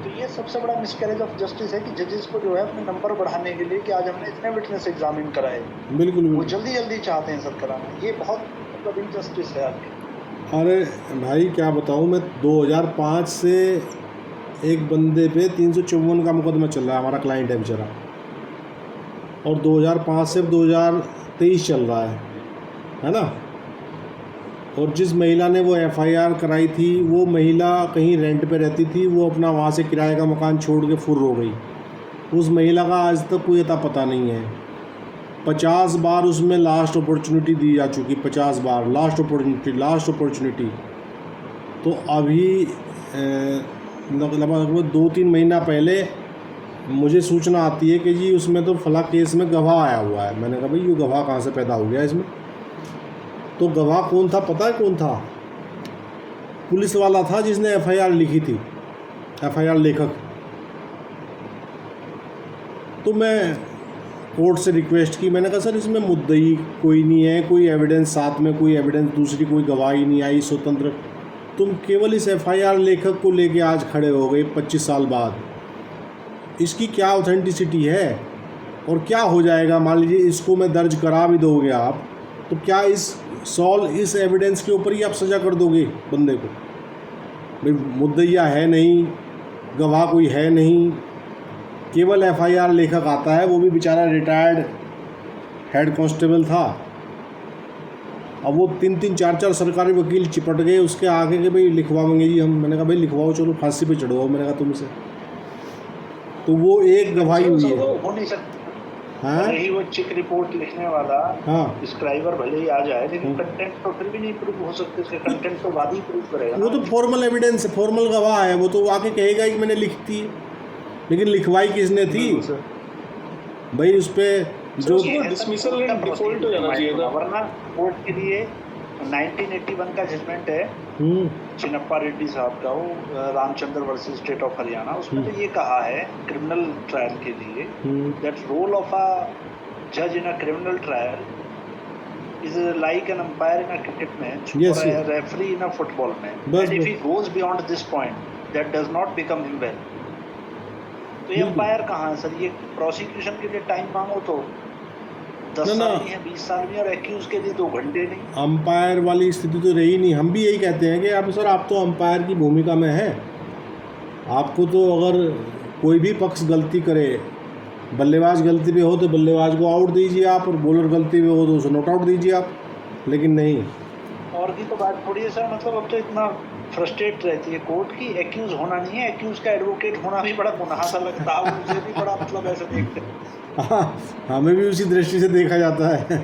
तो ये सबसे बड़ा मिसकैरेज ऑफ जस्टिस है कि जजेस को जो है अपने नंबर बढ़ाने के लिए कि आज हमने इतने विटनेस एग्जामिन कराए, बिल्कुल वो जल्दी चाहते हैं सर कराना, ये बहुत मतलब इनजस्टिस है आपकी। अरे भाई क्या बताऊँ मैं, 2005 से एक बंदे पे 354 का मुकदमा चल रहा है, हमारा क्लाइंट है बेचारा, और 2005 से 2023 चल रहा है ना। और जिस महिला ने वो एफआईआर कराई थी वो महिला कहीं रेंट पे रहती थी, वो अपना वहाँ से किराए का मकान छोड़ के फुर्र हो गई। उस महिला का आज तक कोई अता पता नहीं है। 50 बार उसमें लास्ट अपॉर्चुनिटी दी जा चुकी, 50 बार लास्ट अपॉर्चुनिटी। तो अभी लगभग 2-3 महीना पहले मुझे सूचना आती है कि जी उसमें तो फला केस में गवाह आया हुआ है। मैंने कहा भाई ये गवाह कहाँ से पैदा हो गया इसमें? तो गवाह कौन था पता है कौन था? पुलिस वाला था जिसने एफआईआर लिखी थी, एफआईआर लेखक। तो मैं कोर्ट से रिक्वेस्ट की, मैंने कहा सर इसमें मुद्दई कोई नहीं है, कोई एविडेंस साथ में, कोई एविडेंस दूसरी कोई गवाही नहीं आई स्वतंत्र, तुम केवल इस एफआईआर लेखक को लेके आज खड़े हो गए 25 साल बाद, इसकी क्या ऑथेंटिसिटी है? और क्या हो जाएगा मान लीजिए इसको मैं दर्ज करा भी दोगे आप, तो क्या इस एविडेंस के ऊपर ही आप सज़ा कर दोगे बंदे को? भाई मुद्दइया है नहीं, गवाह कोई है नहीं, केवल एफआईआर लेखक आता है, वो भी बेचारा रिटायर्ड हेड कांस्टेबल था। अब वो 3-3, 4-4 सरकारी वकील चिपट गए उसके आगे के भाई लिखवाएंगे जी हम। मैंने कहा भाई लिखवाओ, चलो फांसी पे चढ़वाओ, मैंने कहा तुमसे। तो वो एक गवाही हुई है। हो नहीं सकता। हाँ, यही वो चेक रिपोर्ट लिखने वाला स्क्राइबर भले ही आ जाए, लेकिन कंटेंट तो फिर भी नहीं प्रूव हो सकते, उसके कंटेंट तो बाद ही प्रूव करेगा। वो तो फॉर्मल एविडेंस है, फॉर्मल गवाह है, वो तो आके कहेगा कि मैंने लिखती है, लेकिन लिखवाई किसने थी भाई? उस पर जो डिसमिसल एंड डिफॉल्ट हो जाना चाहिए था, वरना कोर्ट के लिए 1981 का जजमेंट है चिन्नप्पा रेड्डी साहब का, वो Ramchandra versus state of Haryana, उसमें तो ये कहा है क्रिमिनल ट्रायल के लिए दैट रोल ऑफ अ जज in a criminal trial is like an umpire in a cricket match or a referee in a football match, and if he goes beyond this point that does not become him well। तो ये umpire कहाँ है sir? ये prosecution के लिए time मांगो तो 10 ना, साल भी है, 20 साल भी है, और एक्यूज के लिए 2 घंटे नहीं। अंपायर वाली स्थिति तो रही नहीं। हम भी यही कहते हैं कि आप सर आप तो अंपायर की भूमिका में हैं, आपको तो अगर कोई भी पक्ष गलती करे, बल्लेबाज गलती पे हो तो बल्लेबाज को आउट दीजिए आप, और बॉलर गलती पे हो तो उसे नॉट आउट दीजिए आप, लेकिन नहीं। और की तो बात थोड़ी है सर, मतलब अब तो इतना फ्रस्ट्रेट रहती है कोर्ट की, एक्यूज होना नहीं है, एक्यूज का एडवोकेट होना भी बड़ा गुनाह सा लगता है, मुझे भी बड़ा मतलब ऐसे देखते हैं। हाँ, हमें भी उसी दृष्टि से देखा जाता है।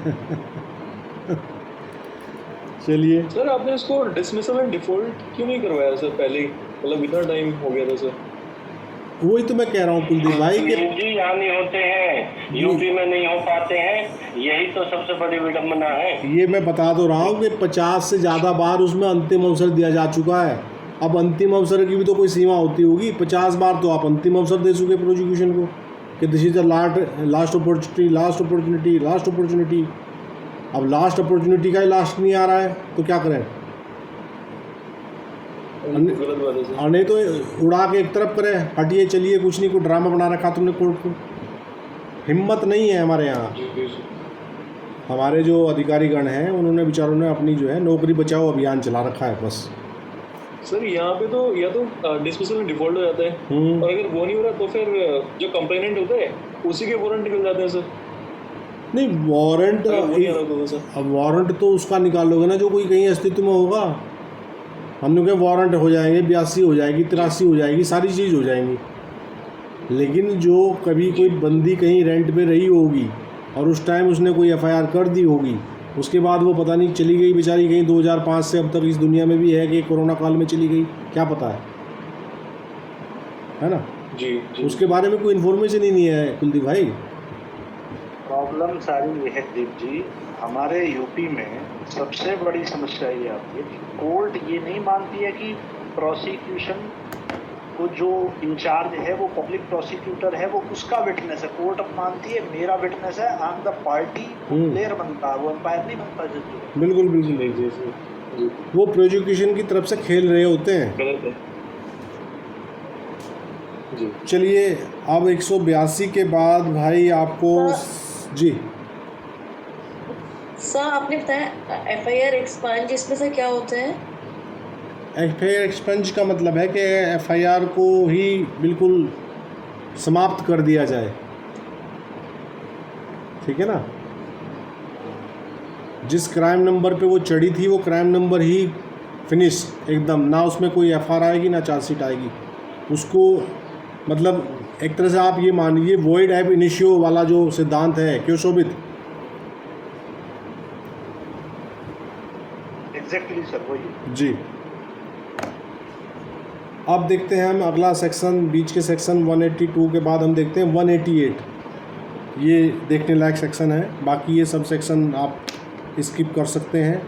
चलिए सर आपने इसको डिसमिसल एंड डिफॉल्ट क्यों नहीं करवाया सर पहले ही, मतलब इतना टाइम हो गया था सर। वही तो मैं कह रहा हूँ कुलदीप भाई कि जी यहाँ नहीं होते हैं, यूपी में नहीं हो पाते हैं, यही तो सबसे बड़ी विडम्बना है। ये मैं बता तो रहा हूँ कि 50 से ज़्यादा बार उसमें अंतिम अवसर दिया जा चुका है। अब अंतिम अवसर की भी तो कोई सीमा होती होगी। 50 बार तो आप अंतिम अवसर दे चुके प्रोसिक्यूशन को कि this is the last opportunity. अब लास्ट अपॉर्चुनिटी का ही लास्ट नहीं आ रहा है तो क्या करें? गलत बात है सर। और नहीं तो उड़ा के एक तरफ करें, हटिए चलिए कुछ नहीं, कोई ड्रामा बना रखा तुमने कोर्ट को। हिम्मत नहीं है हमारे यहाँ। जी जी जी। हमारे जो अधिकारीगण हैं उन्होंने बेचारों ने अपनी जो है नौकरी बचाओ अभियान चला रखा है बस। सर यहाँ पे तो या तो डिसमिसल में डिफॉल्ट हो जाता है, और अगर वो नहीं हो रहा तो फिर जो कंप्लेनेंट होता है उसी के वारंट निकल जाते हैं सर। नहीं वारंट, अगर वो नहीं आ रहा तो सर अब वारंट तो उसका निकालोगे ना जो कोई कहीं अस्तित्व में होगा। हम लोग के वारंट हो जाएंगे, 82 हो जाएगी, 83 हो जाएगी, सारी चीज़ हो जाएंगी। लेकिन जो कभी कोई बंदी कहीं रेंट पे रही होगी और उस टाइम उसने कोई एफआईआर कर दी होगी, उसके बाद वो पता नहीं चली गई बेचारी कहीं 2005 से अब तक इस दुनिया में भी है कि कोरोना काल में चली गई, क्या पता है ना? जी जी। उसके बारे में कोई इन्फॉर्मेशन ही नहीं है कुलदीप भाई। प्रॉब्लम सारी ये है दीप जी, हमारे यूपी में सबसे बड़ी समस्या ये आती है कि कोर्ट ये नहीं मानती है कि प्रोसिक्यूशन को जो इंचार्ज है वो पब्लिक प्रोसिक्यूटर है, वो उसका विटनेस है। कोर्ट अब मानती है मेरा विटनेस है, I am the party, player बनता है, वो एम्पायर नहीं बनता जज। बिल्कुल बिल्कुल जी जी जी। वो प्रोसिक्यूशन की तरफ से खेल रहे होते हैं। गलत है जी। चलिए अब 182 के बाद भाई आपको जी सर आपने बताया एफआईआर एक्सपंज, इसमें से क्या होते हैं? एफआईआर एक्सपंज का मतलब है कि एफआईआर को ही बिल्कुल समाप्त कर दिया जाए, ठीक है ना? जिस क्राइम नंबर पे वो चढ़ी थी वो क्राइम नंबर ही फिनिश एकदम, ना उसमें कोई एफआईआर आएगी ना चार्जशीट आएगी उसको। मतलब एक तरह से आप ये मानिए वॉइड एब इनिशियो वाला जो सिद्धांत है, क्यों शोभित? एग्जैक्टली सर वही जी। अब देखते हैं हम अगला सेक्शन, बीच के सेक्शन 182 के बाद हम देखते हैं 188। ये देखने लायक सेक्शन है, बाकी ये सब सेक्शन आप स्किप कर सकते हैं।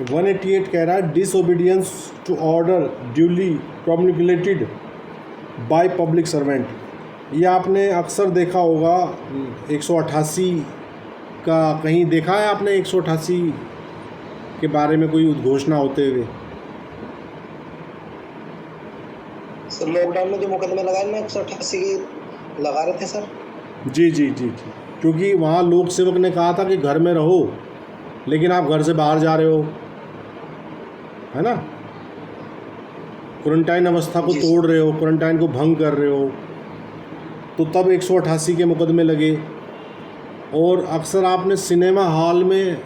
188 कह रहा है disobedience to order duly promulgated by public servant. ये आपने अक्सर देखा होगा 188 का, कहीं देखा है आपने 188 के बारे में कोई उद्घोषणा होते हुए? सर लॉकडाउन में जो मुकदमे लगाए ना 188 की लगा रहे थे सर। जी जी जी जी, क्योंकि वहाँ लोक सेवक ने कहा था कि घर में रहो, लेकिन आप घर से बाहर जा रहे हो, है ना? क्वारंटाइन अवस्था को तोड़ रहे हो, क्वारंटाइन को भंग कर रहे हो, तो तब 188 के मुकदमे लगे। और अक्सर आपने सिनेमा हॉल में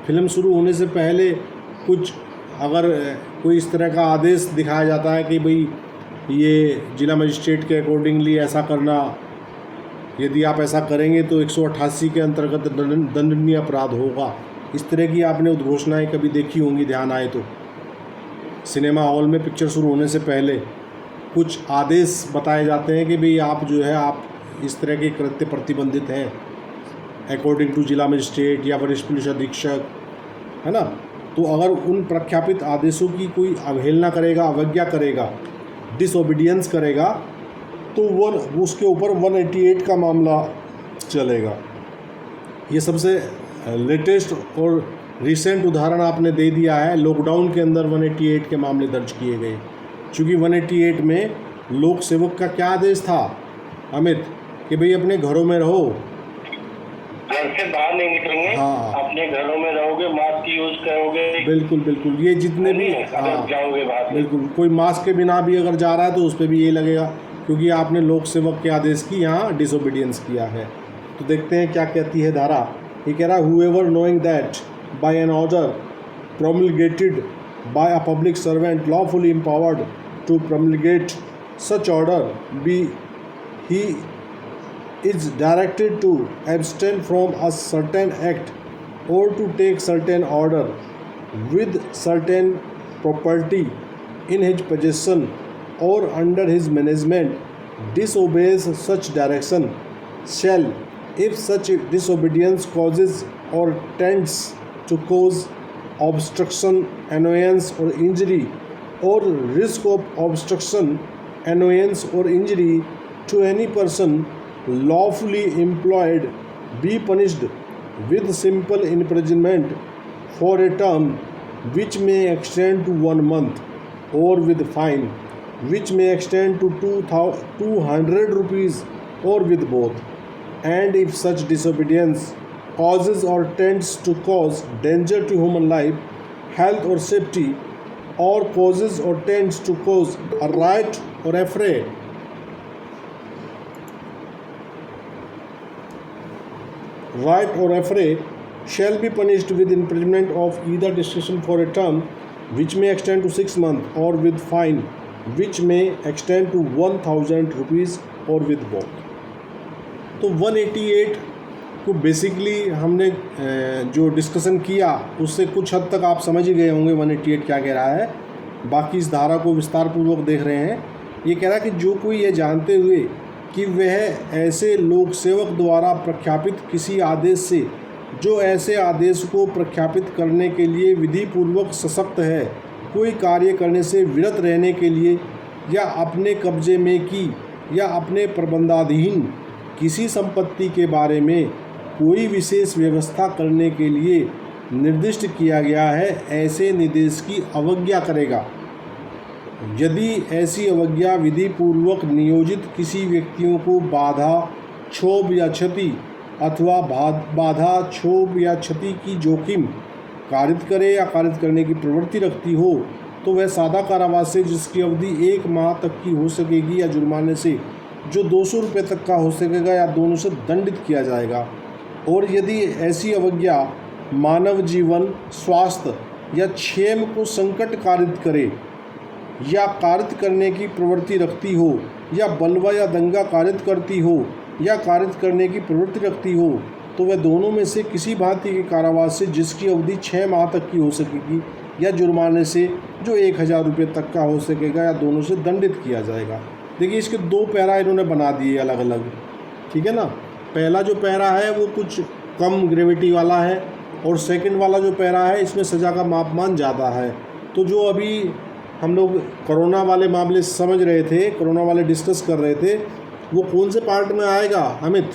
फिल्म शुरू होने से पहले कुछ अगर कोई इस तरह का आदेश दिखाया जाता है कि भाई ये जिला मजिस्ट्रेट के अकॉर्डिंगली ऐसा करना, यदि आप ऐसा करेंगे तो 188 के अंतर्गत दंडनीय अपराध होगा, इस तरह की आपने उद्घोषणाएं कभी देखी होंगी, ध्यान आए तो। सिनेमा हॉल में पिक्चर शुरू होने से पहले कुछ आदेश बताए जाते हैं कि भाई आप जो है आप इस तरह के कृत्य प्रतिबंधित हैं अकॉर्डिंग टू जिला मजिस्ट्रेट या वरिष्ठ पुलिस अधीक्षक, है ना? तो अगर उन प्रख्यापित आदेशों की कोई अवहेलना करेगा, अवज्ञा करेगा, डिसओबीडियंस करेगा, तो वो उसके ऊपर 188 का मामला चलेगा। ये सबसे लेटेस्ट और रिसेंट उदाहरण आपने दे दिया है। लॉकडाउन के अंदर 188 के मामले दर्ज किए गए, क्योंकि 188 में लोक सेवक का क्या आदेश था अमित, कि भाई अपने घरों में रहो, घर से बाहर नहीं निकलेंगे, हाँ। अपने घरों में रहोगे, मास्क यूज करोगे, बिल्कुल बिल्कुल, ये जितने भी अगर जाओगे बाहर। बिल्कुल, कोई मास्क के बिना भी अगर जा रहा है तो उस पर भी ये लगेगा, क्योंकि आपने लोक सेवक के आदेश की यहाँ डिसोबीडियंस किया है। तो देखते हैं क्या कहती है धारा। ये कह रहा है whoever knowing that by an order promulgated by a public servant lawfully empowered to promulgate such order he is directed to abstain from a certain act or to take certain order with certain property in his possession or under his management disobeys such direction shall, if such disobedience causes or tends to cause obstruction, annoyance or injury, or risk of obstruction, annoyance or injury to any person lawfully employed, be punished with simple imprisonment for a term which may extend to 1 month, or with fine which may extend to 200 rupees, or with both. And if such disobedience causes or tends to cause danger to human life, health or safety, or causes or tends to cause a riot or affray, shall be punished with imprisonment of either discretion for a term which may extend to 6 months, or with fine which may extend to 1000 rupees, or with both. तो 188 को basically हमने जो discussion किया उससे कुछ हद तक आप समझ ही गए होंगे 188 क्या कह रहा है। बाकी इस धारा को विस्तार पूर्वक देख रहे हैं। ये कह रहा है कि जो कोई ये जानते हुए कि वह ऐसे लोक सेवक द्वारा प्रख्यापित किसी आदेश से, जो ऐसे आदेश को प्रख्यापित करने के लिए विधि पूर्वक सशक्त है, कोई कार्य करने से विरत रहने के लिए, या अपने कब्जे में की या अपने प्रबंधाधीन किसी संपत्ति के बारे में कोई विशेष व्यवस्था करने के लिए निर्दिष्ट किया गया है, ऐसे निर्देश की अवज्ञा करेगा। यदि ऐसी अवज्ञा विधि पूर्वक नियोजित किसी व्यक्तियों को बाधा, क्षोभ या क्षति अथवा बाधा, क्षोभ या क्षति की जोखिम कारित करे या कारित करने की प्रवृत्ति रखती हो, तो वह सादा कारावास से, जिसकी अवधि 1 माह तक की हो सकेगी, या जुर्माने से जो 200 रुपये तक का हो सकेगा, या दोनों से दंडित किया जाएगा। और यदि ऐसी अवज्ञा मानव जीवन, स्वास्थ्य या क्षेम को संकट कारित करे या कारित करने की प्रवृत्ति रखती हो, या बलवा या दंगा कारित करती हो या कारित करने की प्रवृत्ति रखती हो, तो वह दोनों में से किसी भांति के कारावास से, जिसकी अवधि 6 माह तक की हो सकेगी, या जुर्माने से जो 1000 रुपये तक का हो सकेगा, या दोनों से दंडित किया जाएगा। देखिए, इसके 2 पैरा इन्होंने बना दिए अलग अलग, ठीक है ना। पहला जो पैरा है वो कुछ कम ग्रेविटी वाला है, और सेकंड वाला जो पैरा है इसमें सज़ा का मापमान ज़्यादा है। तो जो अभी हम लोग कोरोना वाले मामले समझ रहे थे, कोरोना वाले डिस्कस कर रहे थे, वो कौन से पार्ट में आएगा अमित?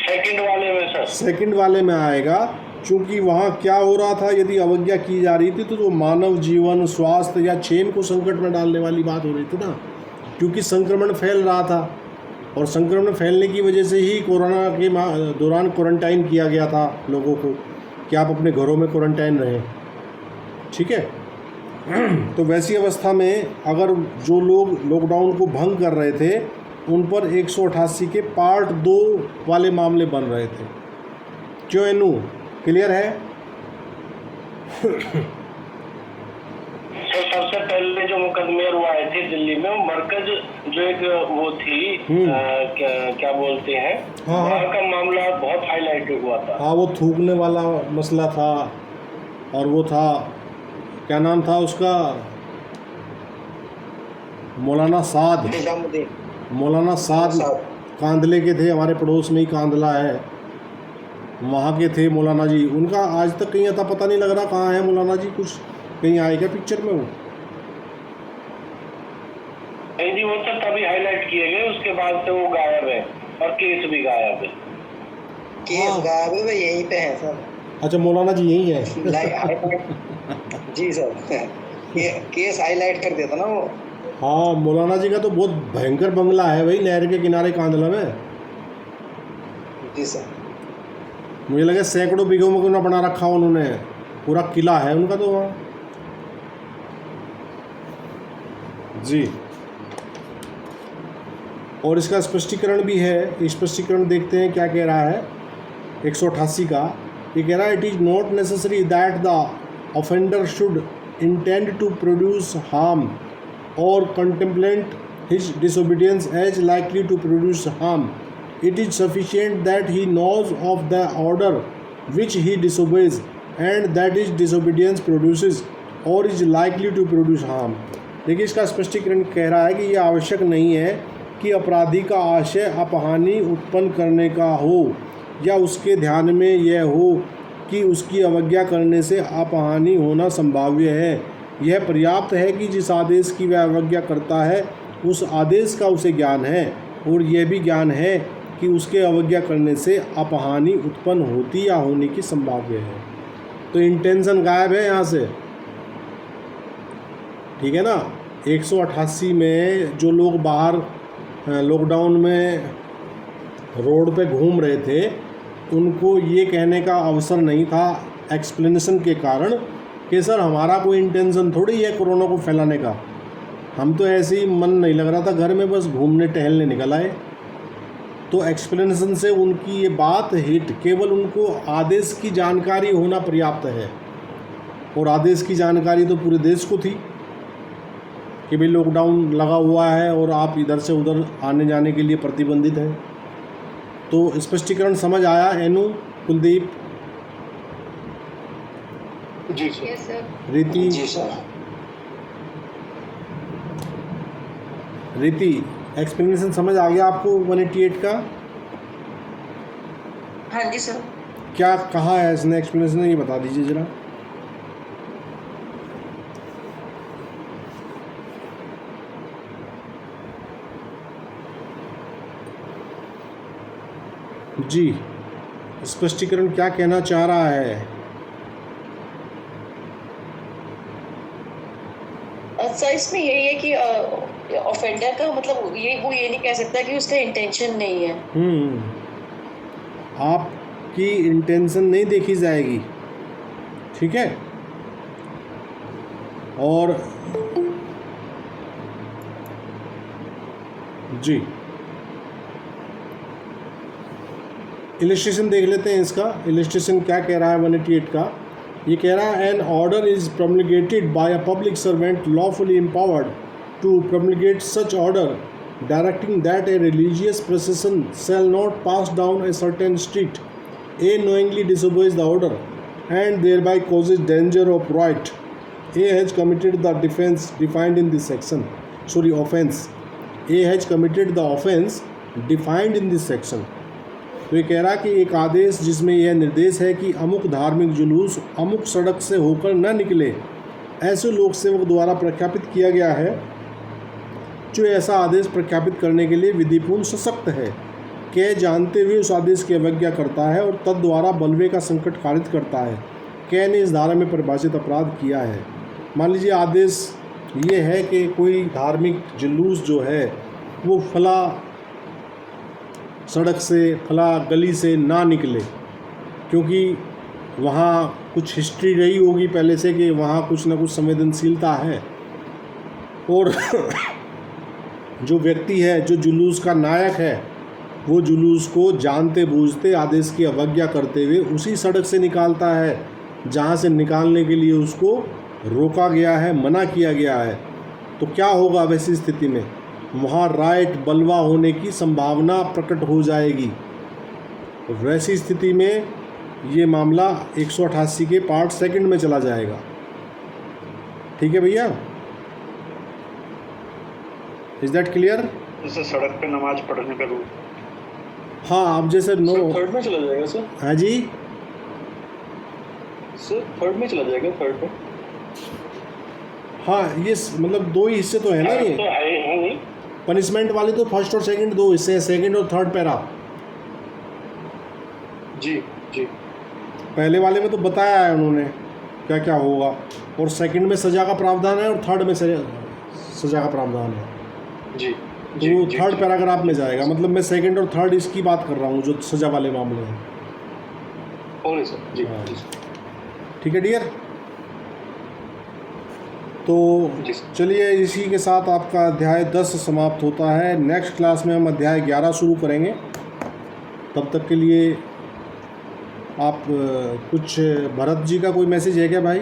सेकंड वाले में सर। सेकंड वाले में आएगा, क्योंकि वहाँ क्या हो रहा था, यदि अवज्ञा की जा रही थी तो मानव जीवन, स्वास्थ्य या क्षेम को संकट में डालने वाली बात हो रही थी ना, क्योंकि संक्रमण फैल रहा था, और संक्रमण फैलने की वजह से ही कोरोना के दौरान क्वारंटाइन किया गया था लोगों को कि आप अपने घरों में क्वारंटाइन रहें, ठीक है। तो वैसी अवस्था में अगर जो लोग लॉकडाउन को भंग कर रहे थे, उन पर 188 के पार्ट 2 वाले मामले बन रहे थे। क्यों एनू, क्लियर है? तो सबसे पहले जो मुकदमे हुए थे दिल्ली में, वो मरकज जो एक वो थी क्या बोलते हैं, वहाँ का मामला बहुत हाईलाइट हुआ था। हाँ, वो थूकने वाला मसला था, और वो था, क्या नाम था उसका, मौलाना साद कांदले के थे, हमारे पड़ोस में ही कांदला है, वहाँ के थे मौलाना जी। उनका आज तक कहीं आता पता नहीं लग रहा कहाँ है मौलाना जी, कुछ कहीं आए क्या पिक्चर में? वो जी, वो तो तभी हाईलाइट किए गए, उसके बाद से वो गायब है, और केस भी गायब है। केस गायब है, यहीं पे है सर। अच्छा, मौलाना जी यही है। जी सर, केस हाईलाइट कर देता ना वो। हाँ, मौलाना जी का तो बहुत भयंकर बंगला है भाई, नहर के किनारे कांदला में। जी सर। मुझे लगा सैकड़ों बीघों में क्यों ना बना रखा उन्होंने, पूरा किला है उनका तो वहाँ। जी, और इसका स्पष्टीकरण भी है। स्पष्टीकरण देखते हैं क्या कह रहा है 188 का। ये कह रहा है it is not necessary that the offender should intend to produce harm or contemplate his disobedience as likely to produce harm. It is sufficient that he knows of the order which he disobeys and that his disobedience produces or is likely to produce harm। देखिए इसका स्पष्टीकरण कह रहा है कि यह आवश्यक नहीं है कि अपराधी का आशय अपहानि उत्पन्न करने का हो या उसके ध्यान में यह हो कि उसकी अवज्ञा करने से अपहानि होना संभाव्य है। यह पर्याप्त है कि जिस आदेश की वह अवज्ञा करता है उस आदेश का उसे ज्ञान है और यह भी ज्ञान है कि उसके अवज्ञा करने से अपहानि उत्पन्न होती या होने की संभाव्य है। तो इंटेंशन गायब है यहाँ से, ठीक है ना। 188 में जो लोग बाहर लॉकडाउन में रोड पे घूम रहे थे उनको ये कहने का अवसर नहीं था एक्सप्लेनेशन के कारण कि सर हमारा कोई इंटेंशन थोड़ी है कोरोना को फैलाने का, हम तो ऐसे ही मन नहीं लग रहा था घर में, बस घूमने टहलने निकल आए। तो एक्सप्लेनेशन से उनकी ये बात हिट, केवल उनको आदेश की जानकारी होना पर्याप्त है और आदेश की जानकारी तो पूरे देश को थी कि भाई लॉकडाउन लगा हुआ है और आप इधर से उधर आने जाने के लिए प्रतिबंधित हैं। तो स्पष्टीकरण समझ आया एनु, कुलदीप, जी सर। Yes sir. रीति, जी सर। रीति एक्सप्लेनेशन समझ आ गया आपको 188 का? हाँ जी सर। क्या कहा है इसने एक्सप्लेनेशन, ये बता दीजिए ज़रा। जी, स्पष्टीकरण क्या कहना चाह रहा है? सर इसमें यही है कि ऑफेंडर का मतलब वो ये नहीं कह सकता कि उसका इंटेंशन नहीं है। आपकी इंटेंशन नहीं देखी जाएगी, ठीक है। और जी इलस्ट्रेशन देख लेते हैं इसका। इलस्ट्रेशन क्या कह रहा है 188 का? ये कह रहा है an order is promulgated by a public servant lawfully empowered to promulgate such order directing that a religious procession shall not pass down a certain street. A knowingly disobeys the order and thereby causes danger of right. A has committed the offense defined in this section. Offense. A has committed the offense defined in this section. तो ये कह रहा कि एक आदेश जिसमें यह निर्देश है कि अमुक धार्मिक जुलूस अमुक सड़क से होकर न निकले, ऐसे लोक सेवक द्वारा प्रख्यापित किया गया है जो ऐसा आदेश प्रख्यापित करने के लिए विधिपूर्ण सशक्त है, के जानते हुए उस आदेश की अवज्ञा करता है और तद द्वारा बलवे का संकट कारित करता है। के ने इस धारा में परिभाषित अपराध किया है। मान लीजिए आदेश ये है कि कोई धार्मिक जुलूस जो है वो फला सड़क से, फला गली से ना निकले, क्योंकि वहाँ कुछ हिस्ट्री रही होगी पहले से कि वहाँ कुछ ना कुछ संवेदनशीलता है। और जो व्यक्ति है, जो जुलूस का नायक है, वो जुलूस को जानते बूझते आदेश की अवज्ञा करते हुए उसी सड़क से निकालता है जहाँ से निकालने के लिए उसको रोका गया है, मना किया गया है। तो क्या होगा वैसी स्थिति में? वहाँ राइट बलवा होने की संभावना प्रकट हो जाएगी। तो वैसी स्थिति में ये मामला 188 के पार्ट सेकंड में चला जाएगा। ठीक है भैया, इज दैट क्लियर? जैसे सड़क पे नमाज पढ़ने का रूल। हाँ, अब जैसे नो थर्ड में चला जाएगा सर। हाँ जी सर, थर्ड में चला जाएगा, थर्ड में। हाँ, ये मतलब दो ही हिस्से तो है ना ये तो है ही। पनिशमेंट वाले तो फर्स्ट और सेकंड दो हिस्से हैं, सेकंड और थर्ड पैरा। जी जी। पहले वाले में तो बताया है उन्होंने क्या क्या होगा, और सेकंड में सज़ा का प्रावधान है और थर्ड में सज़ा का प्रावधान है। जी तो वो थर्ड पैराग्राफ में जाएगा। मतलब मैं सेकंड और थर्ड इसकी बात कर रहा हूँ जो सजा वाले मामले हैं। ओके सर, जी हाँ। जी सर। ठीक है डियर, तो जी सर। चलिए इसी के साथ आपका अध्याय 10 समाप्त होता है। नेक्स्ट क्लास में हम अध्याय 11 शुरू करेंगे। तब तक के लिए आप कुछ भरत जी का कोई मैसेज है क्या भाई?